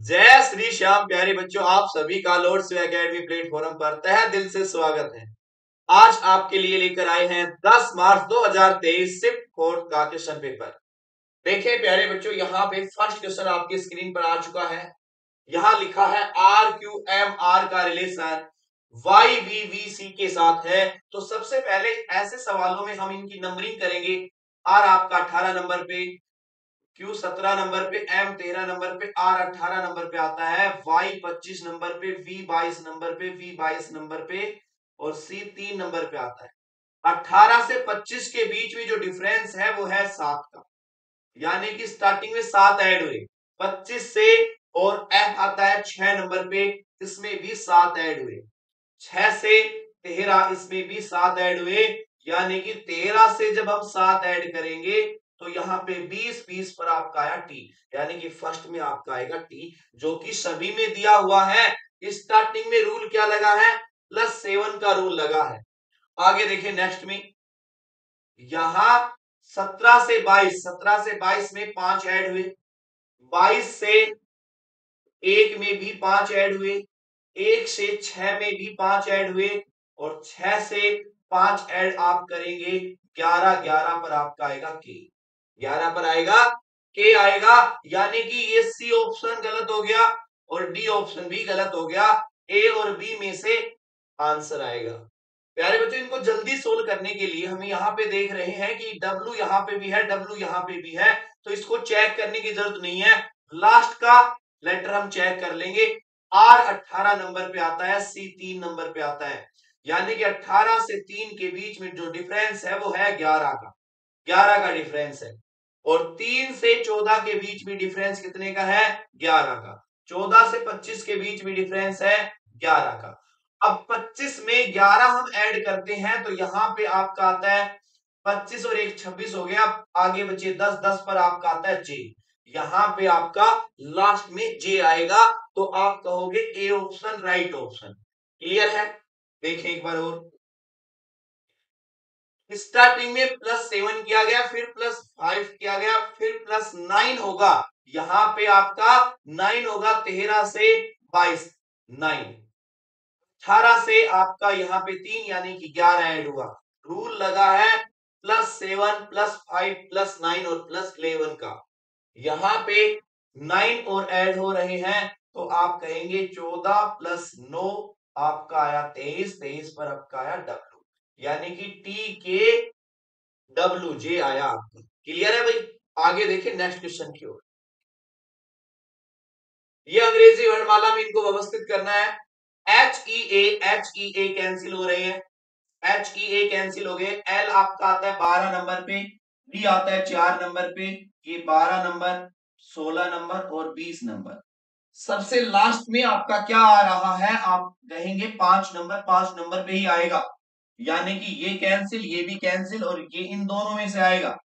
जय श्री श्याम प्यारे बच्चों, आप सभी का लॉर्ड्स एकेडमी प्लेटफॉर्म पर तहे दिल से स्वागत है। आज आपके लिए लेकर आए हैं 10 मार्च 2023 शिफ्ट फोर्थ का क्वेश्चन पेपर। देखिए प्यारे बच्चों, यहाँ पे फर्स्ट क्वेश्चन आपकी स्क्रीन पर आ चुका है। यहाँ लिखा है आर क्यू एम आर का रिलेशन वाई वी वी सी के साथ है। तो सबसे पहले ऐसे सवालों में हम इनकी नंबरिंग करेंगे। आर आपका 18 नंबर पे, क्यू 17 नंबर पे, एम 13 नंबर पे, आर 18 नंबर पे आता है, वाई 25 नंबर पे, वी 22 नंबर पे, वी 22 नंबर पे और सी 3 नंबर पे आता है। 18 से 25 के बीच में जो डिफरेंस है वो है 7 का, यानी कि स्टार्टिंग में 7 ऐड हुए 25 से। और एफ आता है 6 नंबर पे, इसमें भी 7 ऐड हुए। 6 से 13, इसमें भी 7 ऐड हुए, यानी कि 13 से जब हम 7 ऐड करेंगे तो यहाँ पे 20 पर आपका आया टी, यानी कि फर्स्ट में आपका आएगा टी, जो कि सभी में दिया हुआ है। स्टार्टिंग में रूल क्या लगा है? +7 का रूल लगा है। आगे देखिए नेक्स्ट में, यहां 17 से 22 में 5 ऐड हुए, 22 से 1 में भी 5 ऐड हुए, 1 से 6 में भी 5 ऐड हुए और 6 से 5 ऐड आप करेंगे 11, 11 पर आपका आएगा के, 11 पर आएगा के आएगा, यानी कि ये सी ऑप्शन गलत हो गया और डी ऑप्शन भी गलत हो गया। ए और बी में से आंसर आएगा। प्यारे बच्चों, इनको जल्दी सोल्व करने के लिए हम यहाँ पे देख रहे हैं कि डब्ल्यू यहाँ पे भी है, डब्ल्यू यहाँ पे भी है, तो इसको चेक करने की जरूरत नहीं है। लास्ट का लेटर हम चेक कर लेंगे। आर 18 नंबर पे आता है, सी 3 नंबर पे आता है, यानी कि 18 से 3 के बीच में जो डिफरेंस है वो है 11 का, 11 का डिफरेंस है। और 3 से 14 के बीच में डिफरेंस कितने का है? 11 का। 14 से 25 के बीच में डिफरेंस है 11 का। अब 25 में 11 हम ऐड करते हैं तो यहां पे आपका आता है 25 और 1 26 हो गया, आगे बचे 10, 10 पर आपका आता है जे, यहां पे आपका लास्ट में जे आएगा। तो आप कहोगे A option right option. Clear है? देखें एक बार और, स्टार्टिंग में +7 किया गया, फिर +5 किया गया, फिर +9 होगा, यहां पे आपका 9 होगा 13 से 22, 9, 18 से आपका यहाँ पे 3 यानी कि 11 ऐड हुआ। रूल लगा है +7 +5 +9 और +11 का। यहाँ पे 9 और ऐड हो रहे हैं तो आप कहेंगे 14 +9 आपका आया 23, 23 पर आपका आया डब्ल्यू, यानी कि टी के डब्ल्यू जे आया आपका। क्लियर है भाई? आगे देखिए नेक्स्ट क्वेश्चन की ओर। ये अंग्रेजी वर्णमाला में इनको व्यवस्थित करना है। एच ई ए कैंसिल हो रहे हैं, एच ई ए कैंसिल हो गए। एल आपका आता है 12 नंबर पे, डी आता है 4 नंबर पे, ये 12 नंबर, 16 नंबर और 20 नंबर। सबसे लास्ट में आपका क्या आ रहा है? आप कहेंगे 5 नंबर, 5 नंबर पे ही आएगा, यानी कि ये कैंसिल, ये भी कैंसिल और ये इन दोनों में से आएगा।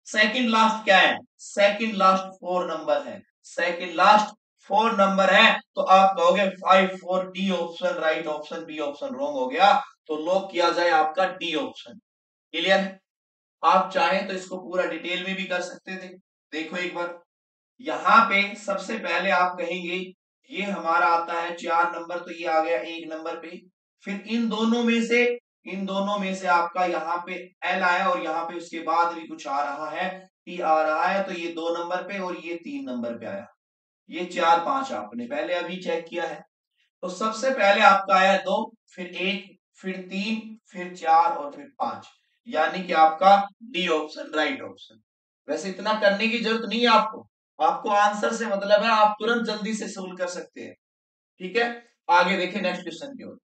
सेकंड लास्ट क्या है? सेकंड लास्ट 4 नंबर है, सेकंड लास्ट 4 नंबर है, तो आप कहोगे 5 4 D option right option, B option wrong हो गया, तो लॉक किया जाए आपका डी ऑप्शन। क्लियर है? आप चाहें तो इसको पूरा डिटेल में भी कर सकते थे। देखो एक बार, यहां पे सबसे पहले आप कहेंगे ये हमारा आता है 4 नंबर, तो ये आ गया 1 नंबर पे। फिर इन दोनों में से, इन दोनों में से आपका यहाँ पे एल आया और यहाँ पे उसके बाद भी कुछ आ रहा है, टी आ रहा है, तो ये 2 नंबर पे और ये 3 नंबर पे आया। ये 4 5 आपने पहले अभी चेक किया है। तो सबसे पहले आपका आया 2, फिर 1, फिर 3, फिर 4 और फिर 5, यानी कि आपका डी ऑप्शन राइट ऑप्शन। वैसे इतना करने की जरूरत नहीं है आपको, आपको आंसर से मतलब है, आप तुरंत जल्दी से सोल्व कर सकते हैं। ठीक है? आगे देखें नेक्स्ट क्वेश्चन की ओर।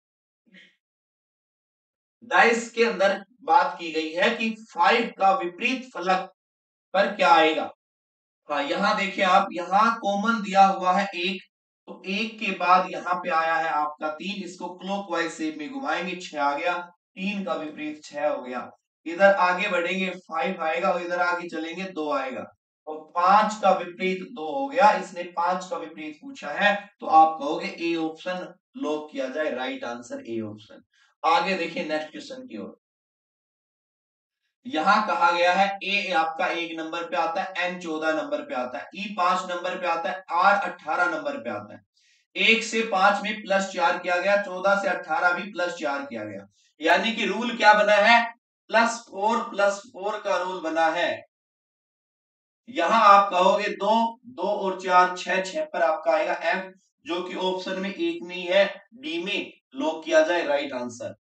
डाइस के अंदर बात की गई है कि 5 का विपरीत फलक पर क्या आएगा। हाँ, यहां देखिए आप, यहां कॉमन दिया हुआ है 1, तो 1 के बाद यहां पे आया है आपका 3, इसको क्लॉकवाइज शेप में घुमाएंगे 6 आ गया, 3 का विपरीत 6 हो गया। इधर आगे बढ़ेंगे 5 आएगा और इधर आगे चलेंगे 2 आएगा, और 5 का विपरीत 2 हो गया, इसने 5 का विपरीत पूछा है, तो आप कहोगे ए ऑप्शन लॉक किया जाए, राइट आंसर ए ऑप्शन। आगे देखिए नेक्स्ट क्वेश्चन की ओर। यहां कहा गया है ए आपका 1 नंबर पे आता है, एन 14 नंबर पे आता है, ई 5 नंबर पे आता है, आर 18 नंबर पे आता है। 1 से 5 में +4 किया गया, 14 से 18 भी +4 किया गया, यानी कि रूल क्या बना है, +4 का रूल बना है। यहां आप कहोगे 2 2 और 4 6 6 पर आपका आएगा एफ, जो कि ऑप्शन में एक में ही है, डी में लॉक किया जाए, राइट आंसर।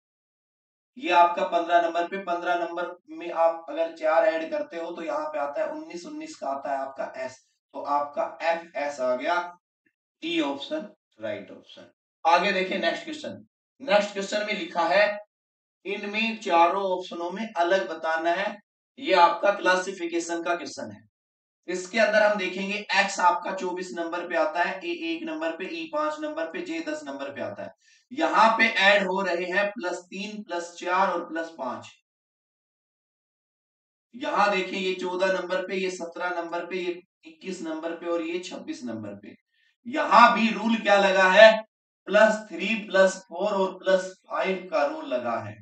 ये आपका 15 नंबर पे, 15 नंबर में आप अगर 4 ऐड करते हो तो यहाँ पे आता है 19, 19 का आता है आपका एस, तो आपका एफ एस आ गया, डी ऑप्शन राइट ऑप्शन। आगे देखिए नेक्स्ट क्वेश्चन। नेक्स्ट क्वेश्चन में लिखा है इनमें चारों ऑप्शनों में अलग बताना है, ये आपका क्लासिफिकेशन का क्वेश्चन है। इसके अंदर हम देखेंगे एक्स आपका 24 नंबर पे आता है, ए 1 नंबर पे, ई 5 नंबर पे, जे 10 नंबर पे आता है। यहां पे ऐड हो रहे हैं +3 +4 और +5। यहां देखिए ये 14 नंबर पे, ये 17 नंबर पे, ये 21 नंबर पे और ये 26 नंबर पे। यहां भी रूल क्या लगा है, +3 +4 और +5 का रूल लगा है।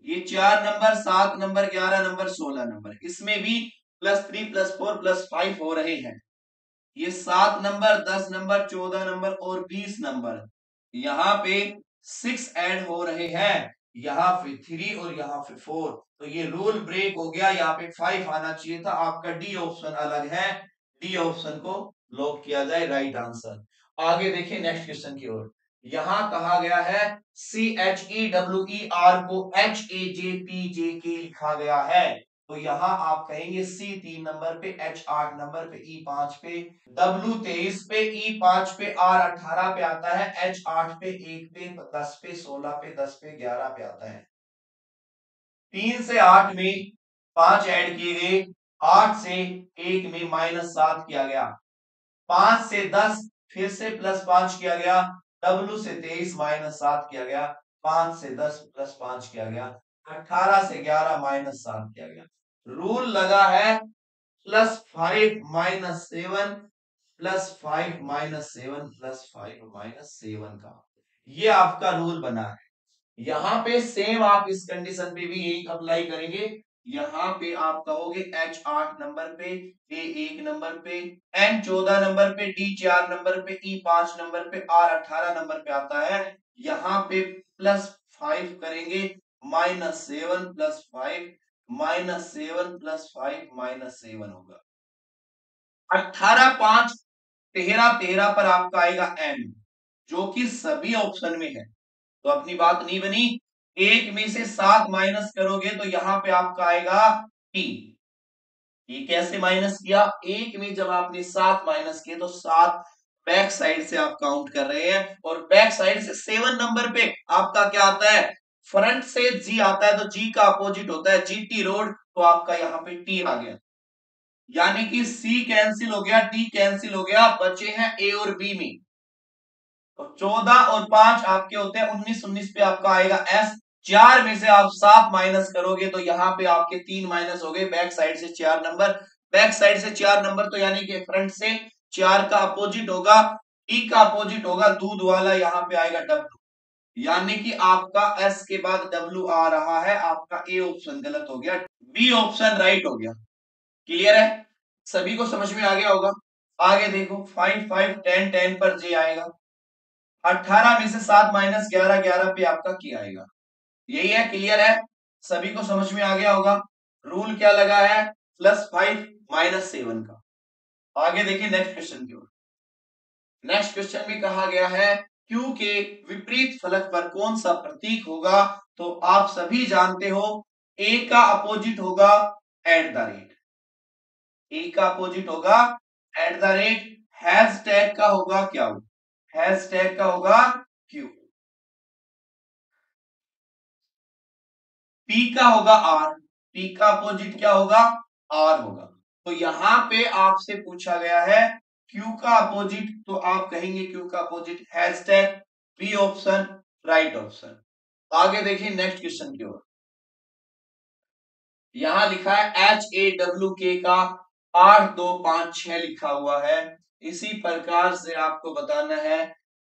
ये 4 नंबर, 7 नंबर, 11 नंबर, 16 नंबर, इसमें भी +3 +4 +5 हो रहे हैं। ये 7 नंबर, 10 नंबर, 14 नंबर और 20 नंबर, यहाँ पे 6 ऐड हो रहे हैं, यहाँ पे 3 और यहाँ पे 4, तो ये रूल ब्रेक हो गया, यहाँ पे 5 आना चाहिए था, आपका डी ऑप्शन अलग है, डी ऑप्शन को लॉक किया जाए, राइट आंसर। आगे देखिए नेक्स्ट क्वेश्चन की ओर। यहां कहा गया है CHEWER को HAJPJK लिखा गया है, तो यहां आप कहेंगे सी 3 नंबर पे, H 8 नंबर पे, E 5 पे, W 23 पे, E 5 पे, R 18 पे आता है, H 8 पे, 1 पे, 10 पे, 16 पे, 10 पे, 11 पे आता है। 3 से 8 में 5 ऐड किए गए, 8 से 1 में -7 किया गया, 5 से 10 फिर से +5 किया गया, W से 23 -7 किया गया, 5 से 10 +5 किया गया, 18 से 11 -7 किया गया। रूल लगा है +5 -7 +5 -7 +5 -7 का, ये आपका रूल बना है। यहां पे सेम आप इस कंडीशन पे भी यही अप्लाई करेंगे, यहां पे आप कहोगे H 8 नंबर पे, A 1 नंबर पे, N 14 नंबर पे, D 4 नंबर पे, E 5 नंबर पे, R 18 नंबर पे आता है, यहां पे +5 करेंगे, -7 +5 -7 +5 -7 होगा। 18 5 13 13 पर आपका आएगा M, जो कि सभी ऑप्शन में है, तो अपनी बात नहीं बनी। एक में से 7 माइनस करोगे तो यहां पे आपका आएगा T। ये कैसे माइनस किया, एक में जब आपने 7 माइनस किए तो 7 बैक साइड से आप काउंट कर रहे हैं, और बैक साइड से 7 नंबर पे आपका क्या आता है, फ्रंट से G आता है, तो G का अपोजिट होता है GT रोड, तो आपका यहाँ पे T आ गया, यानी कि C कैंसिल हो गया, D कैंसिल हो गया, बचे हैं A और B में, तो 14 और 5 आपके होते हैं 19, 19 पे आपका आएगा S। 4 में से आप 7 माइनस करोगे तो यहाँ पे आपके 3 माइनस हो गए, बैक साइड से 4 नंबर, बैक साइड से 4 नंबर, तो यानी कि फ्रंट से 4 का अपोजिट होगा, E का अपोजिट होगा दूध वाला, यहाँ पे आएगा W, यानी कि आपका S के बाद W आ रहा है, आपका A ऑप्शन गलत हो गया, B ऑप्शन राइट हो गया। क्लियर है, सभी को समझ में आ गया होगा। आगे देखो 5 5 10 10 पर J आएगा, 18 में से 7 माइनस 11 11 पे आपका क्या आएगा, यही है, क्लियर है, सभी को समझ में आ गया होगा। रूल क्या लगा है, +5 -7 का। आगे देखिए नेक्स्ट क्वेश्चन की ओर। नेक्स्ट क्वेश्चन में कहा गया है Q के विपरीत फलक पर कौन सा प्रतीक होगा, तो आप सभी जानते हो A का अपोजिट होगा @ A का अपोजिट होगा @ हैशटैग का होगा क्या, हैशटैग का होगा Q, P का होगा R, P का अपोजिट क्या होगा, R होगा, तो यहां पे आपसे पूछा गया है Q का अपोजिट, तो आप कहेंगे Q का opposite hashtag, B option right option. आगे देखिए नेक्स्ट क्वेश्चन की ओर। यहां लिखा है HAWK का 8 2 5 6 लिखा हुआ है, इसी प्रकार से आपको बताना है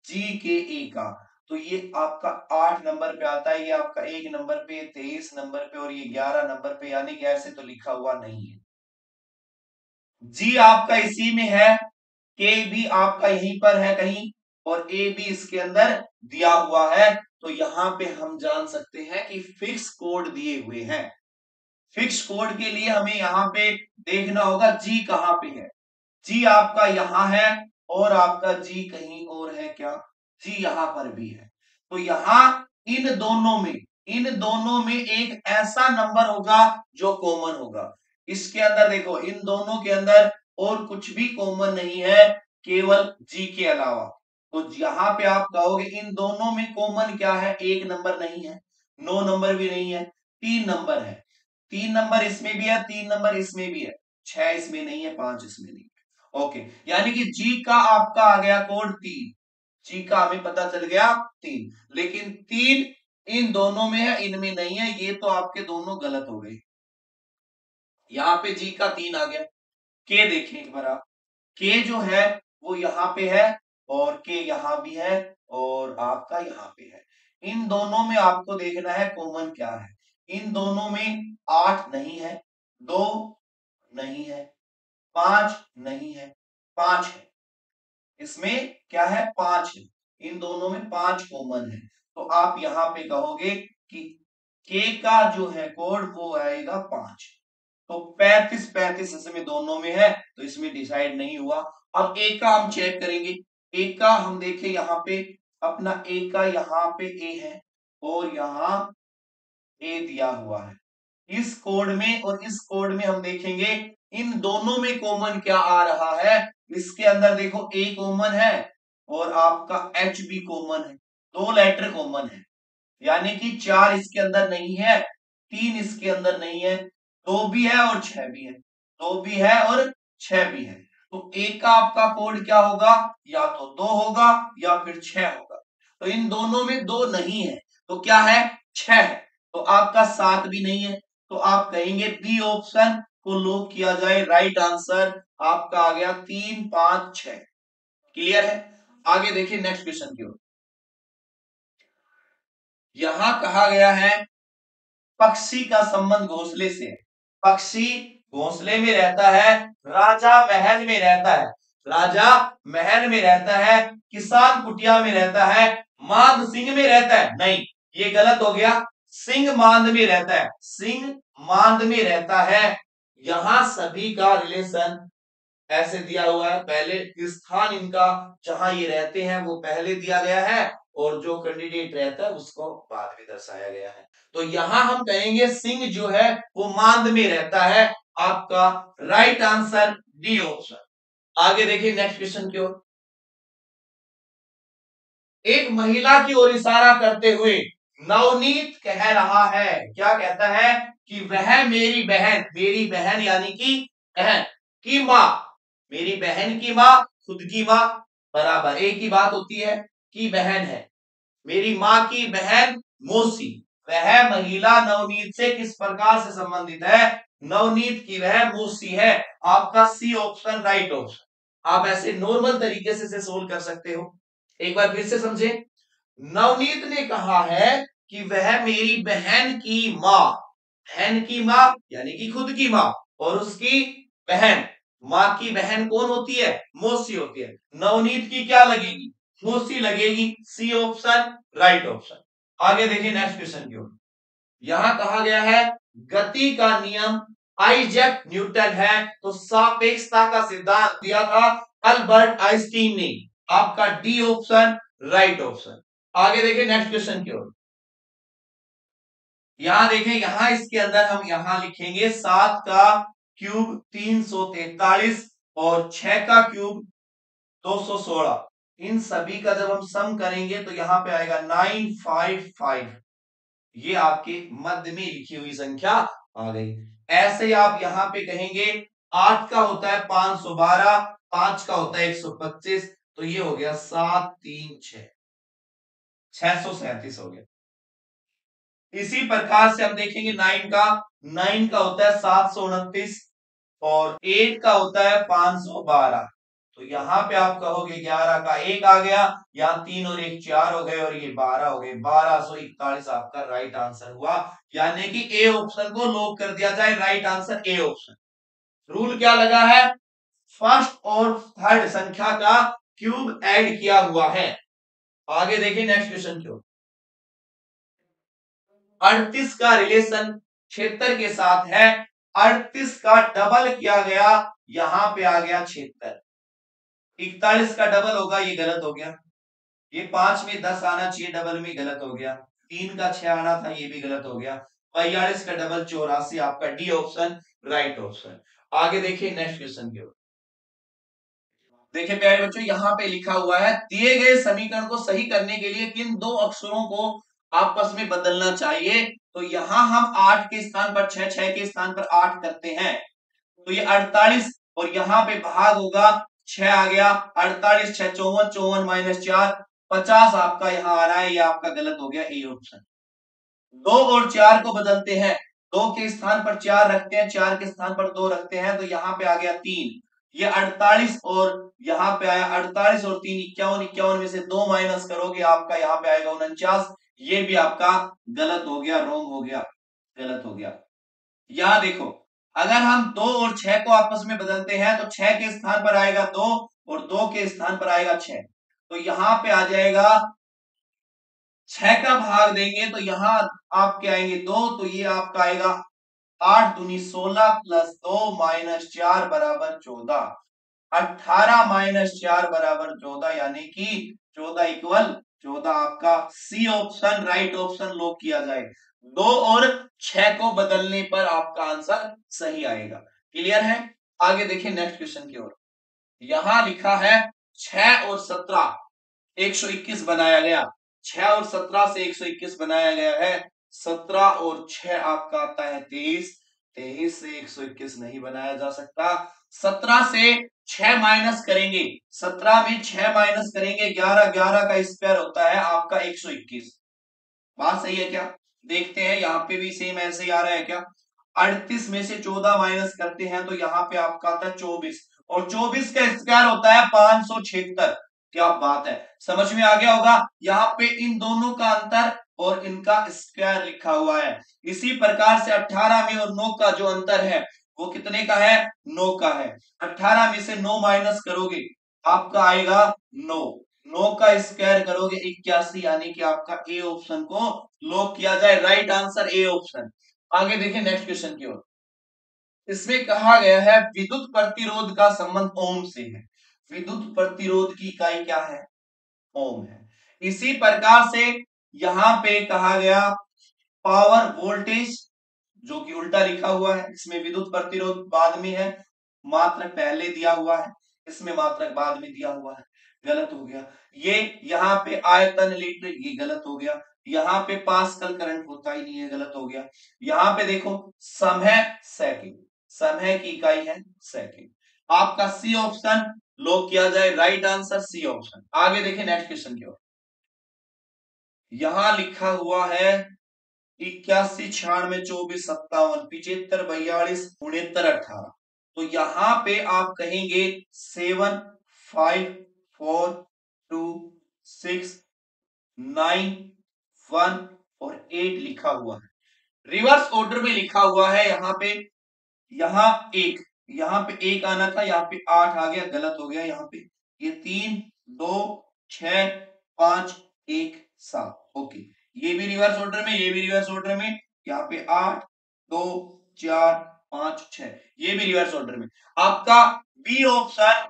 GKA का, तो ये आपका 8 नंबर पे आता है, ये आपका 1 नंबर पे, 23 नंबर पे और ये 11 नंबर पे, यानी कि ऐसे तो लिखा हुआ नहीं है। जी आपका इसी में है, के भी आपका यहीं पर है कहीं और ए भी इसके अंदर दिया हुआ है। तो यहां पे हम जान सकते हैं कि फिक्स कोड दिए हुए हैं। फिक्स कोड के लिए हमें यहां पे देखना होगा जी कहां पे है। जी आपका यहां है और आपका जी कहीं और है क्या? जी यहां पर भी है। तो यहां इन दोनों में एक ऐसा नंबर होगा जो कॉमन होगा। इसके अंदर देखो, इन दोनों के अंदर और कुछ भी कॉमन नहीं है केवल जी के अलावा। तो यहां पे आप कहोगे इन दोनों में कॉमन क्या है? एक नंबर नहीं है, 9 नंबर भी नहीं है, 3 नंबर है। 3 नंबर इसमें भी है, 3 नंबर इसमें भी है, 6 इसमें नहीं है, 5 इसमें नहीं है। ओके, यानी कि जी का आपका आ गया कोड 3। जी का हमें पता चल गया 3, लेकिन 3 इन दोनों में है, इनमें नहीं है। ये तो आपके दोनों गलत हो गए। यहां पे जी का 3 आ गया। के देखें एक बार आप, के जो है वो यहां पे है और के यहां भी है और आपका यहां पे है। इन दोनों में आपको देखना है कॉमन क्या है। इन दोनों में 8 नहीं है, 2 नहीं है, 5 नहीं है, 5 है। इसमें क्या है? 5 है। इन दोनों में 5 कॉमन है। तो आप यहां पे कहोगे कि के का जो है कोड वो आएगा 5। तो 35 इसमें दोनों में है, तो इसमें डिसाइड नहीं हुआ। अब ए का हम चेक करेंगे। ए का हम देखें यहां पे, अपना ए का यहां पे ए है और यहां ए दिया हुआ है। इस कोड में और इस कोड में हम देखेंगे इन दोनों में कॉमन क्या आ रहा है। इसके अंदर देखो ए कॉमन है और आपका एच भी कॉमन है, 2 लेटर कॉमन है। यानी कि 4 इसके अंदर नहीं है, 3 इसके अंदर नहीं है, 2 भी है और 6 भी है, 2 भी है और 6 भी है। तो ए का आपका कोड क्या होगा? या तो 2 होगा या फिर 6 होगा। तो इन दोनों में 2 नहीं है, तो क्या है? 6 है। तो आपका 7 भी नहीं है, तो आप कहेंगे बी ऑप्शन को लॉक किया जाए। राइट आंसर आपका आ गया 3 5 6। क्लियर है? आगे देखिए नेक्स्ट क्वेश्चन की ओर। यहां कहा गया है पक्षी का संबंध घोंसले से है। पक्षी घोंसले में रहता है, राजा महल में रहता है। राजा महल में रहता है, किसान कुटिया में रहता है, मांद सिंह में रहता है। नहीं, ये गलत हो गया। सिंह मांद में रहता है, सिंह मांद में रहता है। यहां सभी का रिलेशन ऐसे दिया हुआ है। पहले स्थान इनका जहां ये रहते हैं वो पहले दिया गया है और जो कैंडिडेट रहता है उसको बाद में दर्शाया गया है। तो यहां हम कहेंगे सिंह जो है वो मांद में रहता है। आपका राइट आंसर डी ऑप्शन। आगे देखिए नेक्स्ट क्वेश्चन की ओर। एक महिला की ओर इशारा करते हुए नवनीत कह रहा है, क्या कहता है? कि वह मेरी बहन यानी कि बहन की माँ, मेरी बहन की माँ, खुद की माँ बराबर एक ही बात होती है कि बहन है। मेरी माँ की बहन मौसी, वह महिला नवनीत से किस प्रकार से संबंधित है? नवनीत की वह मौसी है। आपका सी ऑप्शन राइट ऑप्शन। आप ऐसे नॉर्मल तरीके से इसे सोल्व कर सकते हो। एक बार फिर से समझे। नवनीत ने कहा है कि वह मेरी बहन की माँ, बहन की माँ यानी कि खुद की माँ, और उसकी बहन, माँ की बहन कौन होती है? मौसी होती है। नवनीत की क्या लगेगी? मौसी लगेगी। C option right option. आगे देखिए नेक्स्ट क्वेश्चन की ओर। यहां कहा गया है गति का नियम आइजैक न्यूटन है, तो सापेक्षता का सिद्धांत दिया था अल्बर्ट आइंस्टीन ने। आपका डी ऑप्शन राइट ऑप्शन। आगे देखिए नेक्स्ट क्वेश्चन की ओर। यहां देखें, यहां इसके अंदर हम यहां लिखेंगे 7 का क्यूब 343 और 6 का क्यूब 216। इन सभी का जब हम सम करेंगे तो यहां पे आएगा 955। ये आपके मध्य में लिखी हुई संख्या आ गई। ऐसे आप यहां पे कहेंगे 8 का होता है 512, 5 का होता है 125, तो ये हो गया 736, 637 हो गया। इसी प्रकार से हम देखेंगे 9 का होता है 729 और 8 का होता है 512। तो यहां पे आप कहोगे 11 का 1 आ गया, यहाँ 3 और 1 4 हो गए और ये 12 हो गए, 1241 आपका राइट आंसर हुआ। यानी कि ए ऑप्शन को लॉक कर दिया जाए, right answer A option. Rule क्या लगा है, फर्स्ट और थर्ड संख्या का क्यूब ऐड किया हुआ है। आगे देखिए नेक्स्ट क्वेश्चन क्यों। 38 का रिलेशन 76 के साथ है, 38 का डबल किया गया, यहां पे आ गया 76। 41 का डबल होगा, ये गलत हो गया। ये 5 में 10 आना चाहिए, डबल में गलत हो गया। 3 का 6 आना था, ये भी गलत हो गया। 42 का डबल 84, आपका डी ऑप्शन राइट ऑप्शन। आगे देखिए नेक्स्ट क्वेश्चन की ओर। देखिए प्यारे बच्चों, यहाँ पे लिखा हुआ है दिए गए समीकरण को सही करने के लिए किन दो अक्षरों को आपस में बदलना चाहिए। तो यहाँ हम 8 के स्थान पर 6, 6 के स्थान पर 8 करते हैं, तो ये 48 और यहाँ पे भाग होगा 6 आ गया, 48 6 54, 54 माइनस 4 50 आपका यहाँ आ रहा है, ये आपका गलत हो गया, ए ऑप्शन। 2 और 4 को बदलते हैं, 2 के स्थान पर 4 रखते हैं, 4 के स्थान पर 2 रखते हैं, तो यहाँ पे आ गया 3। ये 48 और यहाँ पे आया 48 और 3 51, 51 में से 2 माइनस करोगे आपका यहाँ पे आएगा 49। ये भी आपका गलत हो गया, रॉन्ग हो गया, गलत हो गया। यहां देखो, अगर हम 2 और 6 को आपस में बदलते हैं तो 6 के स्थान पर आएगा 2 और 2 के स्थान पर आएगा 6, तो यहां पे आ जाएगा 6 का भाग देंगे तो यहां आपके आएंगे 2, तो ये आपका आएगा 8 दूनी 16 प्लस 2 माइनस 4 बराबर 14। 18 माइनस 4 बराबर 14, यानी कि 14 इक्वल 14, आपका C option right option lock किया जाए। 2 और 6 को बदलने पर आपका आंसर सही आएगा। क्लियर है। आगे देखिए नेक्स्ट क्वेश्चन की ओर। यहां लिखा है 6 और 17 121 बनाया गया, 6 और 17 से 121 बनाया गया है। 17 और 6 आपका आता है 23, 23 से 121 नहीं बनाया जा सकता। 17 से 6 माइनस करेंगे, 17 में 6 माइनस करेंगे 11, 11 का स्क्वायर होता है आपका 121। बात सही है क्या, देखते हैं यहाँ पे भी सेम ऐसे ही आ रहा है क्या। 38 में से 14 माइनस करते हैं तो यहाँ पे आपका आता है 24, और 24 का स्क्वायर होता है 576। क्या बात है, समझ में आ गया होगा। यहाँ पे इन दोनों का अंतर और इनका स्क्वायर लिखा हुआ है। इसी प्रकार से 18 में और 9 का जो अंतर है वो कितने का है, 9 का है। 18 में से 9 माइनस करोगे आपका आएगा 9, 9 का स्क्वायर करोगे 81, यानी कि आपका ए ऑप्शन को लॉक किया जाए, राइट आंसर ए ऑप्शन। आगे देखिए नेक्स्ट क्वेश्चन की ओर। इसमें कहा गया है विद्युत प्रतिरोध का संबंध ओम से है। विद्युत प्रतिरोध की इकाई क्या है, ओम है। इसी प्रकार से यहां पे कहा गया पावर वोल्टेज, जो कि उल्टा लिखा हुआ है, इसमें विद्युत प्रतिरोध बाद में है, मात्रक पहले दिया हुआ है, इसमें मात्रक बाद में दिया हुआ है, गलत हो गया। ये यहाँ पे आयतन लीटर, ये गलत हो गया। यहाँ पे पास्कल करंट होता ही नहीं है, गलत हो गया। यहाँ पे देखो समय सेकंड, समय की इकाई है सेकंड। आपका सी ऑप्शन लॉक किया जाए, राइट आंसर सी ऑप्शन। आगे देखिए नेक्स्ट क्वेश्चन की ओर। यहां लिखा हुआ है 81 96 24 57 75 42 69 18, तो यहां पे आप कहेंगे 7 5 4 2 6 9 1 और 8 लिखा हुआ है, रिवर्स ऑर्डर में लिखा हुआ है। यहाँ पे यहाँ एक, यहाँ पे एक आना था, यहाँ पे 8 आ गया, गलत हो गया। यहाँ पे ये 3 2 6 5 1 7, ओके। ये भी रिवर्स ऑर्डर में, ये भी रिवर्स ऑर्डर में। यहाँ पे 8 2 4 5 6, ये भी रिवर्स ऑर्डर में। आपका बी ऑप्शन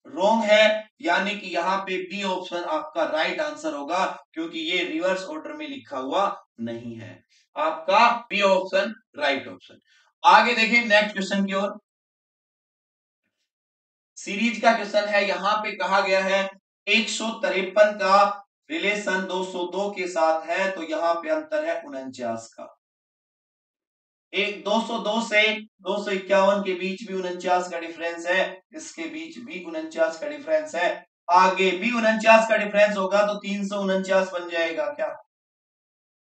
रॉन्ग है, यानी कि यहाँ पे बी ऑप्शन आपका राइट आंसर होगा, क्योंकि ये रिवर्स ऑर्डर में लिखा हुआ नहीं है। आपका बी ऑप्शन राइट ऑप्शन। आगे देखिए नेक्स्ट क्वेश्चन की ओर। सीरीज का क्वेश्चन है, यहां पे कहा गया है 153 का रिलेशन 202 के साथ है, तो यहां पे अंतर है 49 का। एक 202 से 251 के बीच भी 49 का डिफरेंस है, इसके बीच भी 49 का डिफरेंस है, आगे भी 49 का डिफरेंस होगा, तो 349 बन जाएगा क्या।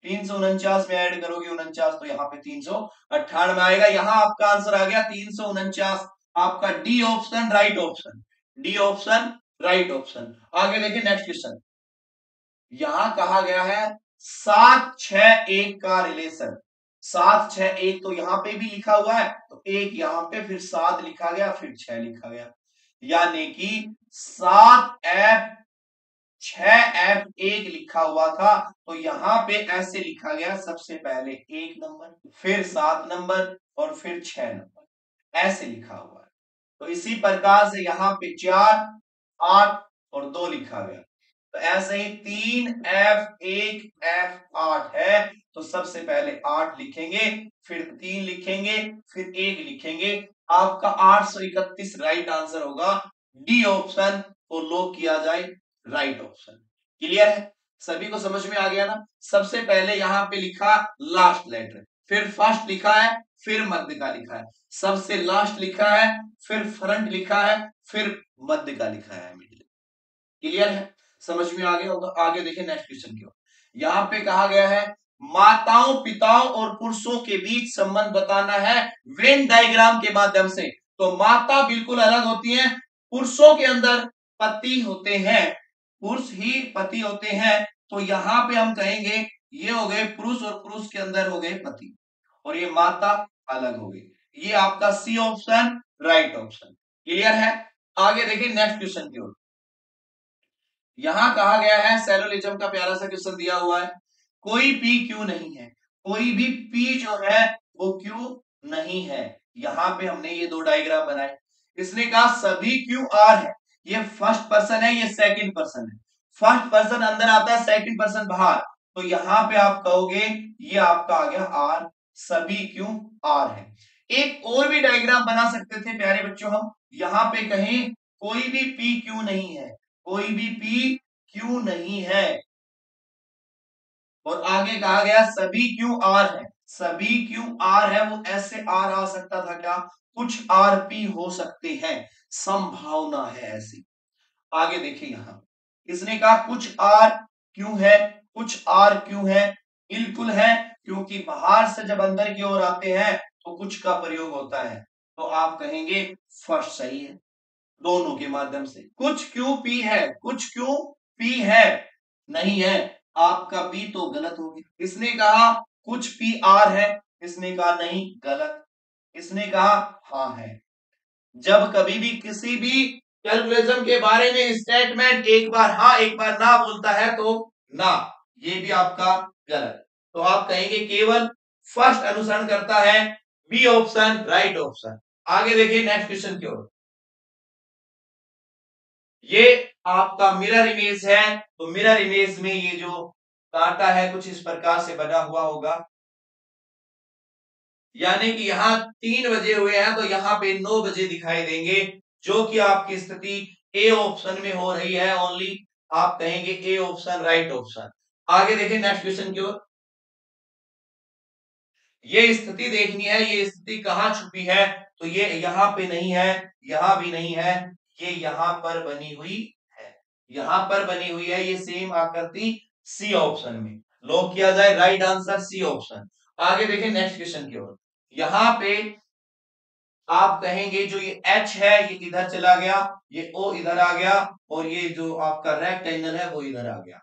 349 में ऐड करोगे 49, तो यहाँ पे 398 आएगा। यहाँ आपका आंसर आ गया 349, आपका D option right option. D option right option. आगे देखिए नेक्स्ट क्वेश्चन, यहां कहा गया है 7 6 1 का रिलेशन। 7 6 1 तो यहां पे भी लिखा हुआ है, तो एक यहां पे, फिर 7 लिखा गया, फिर 6 लिखा गया, यानी कि 7F 6F1 लिखा हुआ था, तो यहां पे ऐसे लिखा गया, सबसे पहले 1 नंबर, फिर 7 नंबर, और फिर 6 नंबर, ऐसे लिखा हुआ है। तो इसी प्रकार से यहां पे 4 8 और 2 लिखा गया। तो ऐसे ही 3F1F8 है, तो सबसे पहले 8 लिखेंगे, फिर 3 लिखेंगे, फिर 1 लिखेंगे। आपका 831 राइट आंसर होगा। डी ऑप्शन को लॉक किया जाए राइट ऑप्शन। क्लियर है, सभी को समझ में आ गया ना। सबसे पहले यहां पे लिखा लास्ट लेटर, फिर फर्स्ट लिखा है, फिर मध्य का लिखा है, सबसे लास्ट लिखा है, फिर फ्रंट लिखा है, फिर मध्य का लिखा है मिडिल। क्लियर है, समझ में आ गया होगा। आगे देखिए नेक्स्ट क्वेश्चन की ओर, यहां पे कहा गया है माताओं पिताओं और पुरुषों के बीच संबंध बताना है वेन डायग्राम के माध्यम से। तो माता बिल्कुल अलग होती हैं, पुरुषों के अंदर पति होते हैं, पुरुष ही पति होते हैं। तो यहां पे हम कहेंगे ये हो गए पुरुष, और पुरुष के अंदर हो गए पति, और ये माता अलग हो गई। ये आपका C option right option. Clear है, आगे देखिए नेक्स्ट क्वेश्चन की ओर, यहां कहा गया है सेलोलिज्म का प्यारा सा क्वेश्चन दिया हुआ है, कोई पी क्यू नहीं है, कोई भी पी जो है वो क्यू नहीं है। यहां पे हमने ये दो डायग्राम बनाए, इसने कहा सभी क्यू आर है। ये फर्स्ट पर्सन है, ये सेकंड पर्सन है, फर्स्ट पर्सन अंदर आता है, सेकंड पर्सन बाहर। तो यहां पे आप कहोगे ये आपका आ गया आर, सभी क्यू आर है। एक और भी डायग्राम बना सकते थे प्यारे बच्चों हम, यहां पे कहें कोई भी पी क्यू नहीं है, कोई भी पी क्यू नहीं है, और आगे कहा गया सभी क्यू आर है, सभी क्यू आर है। वो ऐसे आर आ सकता था क्या, कुछ आर पी हो सकते हैं, संभावना है ऐसी। आगे देखिए यहां इसने कहा कुछ आर क्यू है, कुछ आर क्यू है, बिल्कुल है, क्योंकि बाहर से जब अंदर की ओर आते हैं तो कुछ का प्रयोग होता है। तो आप कहेंगे फर्स्ट सही है, दोनों के माध्यम से। कुछ क्यू पी है, कुछ क्यू पी है, नहीं है, आपका पी तो गलत हो गया। इसने कहा कुछ पी आर है, इसने कहा नहीं, गलत, इसने कहा हाँ है। जब कभी भी किसी भी कैलकुलेशन के बारे में स्टेटमेंट एक बार हाँ एक बार ना बोलता है तो ना, ये भी आपका गलत। तो आप कहेंगे केवल फर्स्ट अनुसरण करता है, बी ऑप्शन राइट ऑप्शन। आगे देखिए नेक्स्ट क्वेश्चन की ओर, ये आपका मिरर इमेज है। तो मिरर इमेज में ये जो कांटा है कुछ इस प्रकार से बना हुआ होगा, यानी कि यहाँ 3 बजे हुए हैं, तो यहाँ पे 9 बजे दिखाई देंगे, जो कि आपकी स्थिति ए ऑप्शन में हो रही है ओनली। आप कहेंगे ए ऑप्शन राइट ऑप्शन। आगे देखिए नेक्स्ट क्वेश्चन की ओर, ये स्थिति देखनी है, ये स्थिति कहां छुपी है। तो ये यहां पे नहीं है, यहां भी नहीं है, ये यहां पर बनी हुई है, यहां पर बनी हुई है, ये सेम आकृति सी ऑप्शन में। लॉक किया जाए राइट आंसर सी ऑप्शन। आगे देखिए नेक्स्ट क्वेश्चन की ओर, यहां पे आप कहेंगे जो ये H है ये इधर चला गया, ये O इधर आ गया, और ये जो आपका रेक्टेंगल है वो इधर आ गया,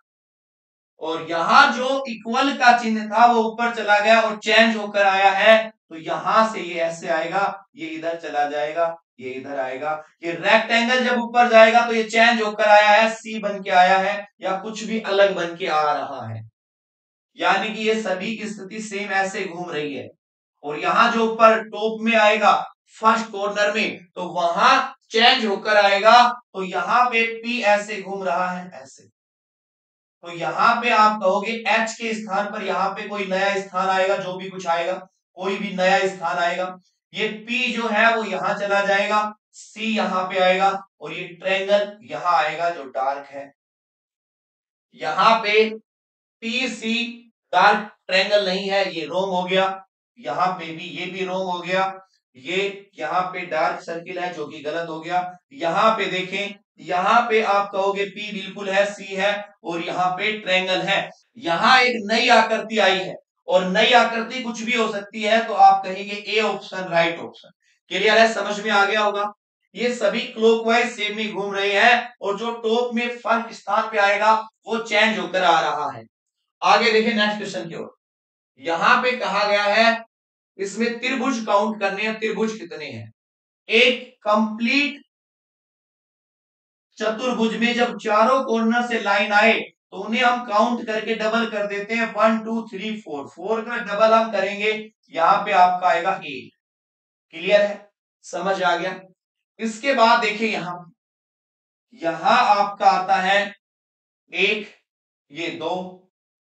और यहां जो इक्वल का चिन्ह था वो ऊपर चला गया और चेंज होकर आया है। तो यहां से ये ऐसे आएगा, ये इधर चला जाएगा, ये इधर आएगा, ये रेक्टेंगल जब ऊपर जाएगा तो ये चेंज होकर आया है, सी बन के आया है, या कुछ भी अलग बन के आ रहा है, यानी कि ये सभी की स्थिति सेम ऐसे घूम रही है। और यहां जो ऊपर टॉप में आएगा फर्स्ट कॉर्नर में, तो वहां चेंज होकर आएगा, तो यहां पे पी ऐसे घूम रहा है ऐसे। तो यहां पे आप कहोगे एच के स्थान पर यहां पे कोई नया स्थान आएगा, जो भी कुछ आएगा कोई भी नया स्थान आएगा। ये पी जो है वो यहां चला जाएगा, सी यहां पे आएगा, और ये ट्रायंगल यहां आएगा जो डार्क है। यहां पे पी सी डार्क ट्रायंगल नहीं है, ये रोंग हो गया। यहां पे भी ये भी रोंग हो गया, ये यहाँ पे डार्क सर्किल है जो कि गलत हो गया। यहां पे देखें, यहां पे आप कहोगे पी बिल्कुल है, सी है, और यहाँ पे ट्रायंगल है। यहां एक नई आकृति आई है, और नई आकृति कुछ भी हो सकती है, तो आप कहेंगे A option right option. Clear है, समझ में आ गया होगा। ये सभी क्लॉकवाइज शेप में घूम रहे हैं और जो टॉप में फर्स्ट स्थान पे आएगा वो चेंज होकर आ रहा है। आगे देखिए नेक्स्ट क्वेश्चन की ओर। यहां पे कहा गया है इसमें त्रिभुज काउंट करने हैं, त्रिभुज कितने हैं। एक कंप्लीट चतुर्भुज में जब चारों कॉर्नर से लाइन आए तो उन्हें हम काउंट करके डबल कर देते हैं, 1 2 3 4, 4 का डबल हम करेंगे, यहां पे आपका आएगा 8। क्लियर है, समझ आ गया। इसके बाद देखिए यहां आपका आता है 1, ये 2,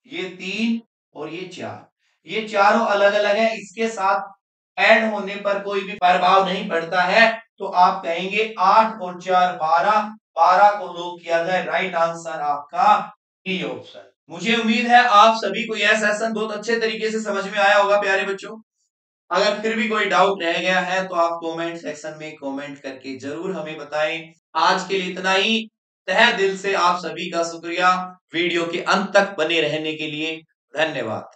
ये 3 और ये 4। ये चारों अलग अलग है, इसके साथ ऐड होने पर कोई भी प्रभाव नहीं पड़ता है, तो आप कहेंगे 8 और 4 12, 12 को लॉक किया जाए। राइट आंसर आपका डी ऑप्शन। मुझे उम्मीद है आप सभी को यह सेशन बहुत अच्छे तरीके से समझ में आया होगा प्यारे बच्चों। अगर फिर भी कोई डाउट रह गया है तो आप कमेंट सेक्शन में कमेंट करके जरूर हमें बताएं। आज के लिए इतना ही। तहे दिल से आप सभी का शुक्रिया वीडियो के अंत तक बने रहने के लिए। धन्यवाद।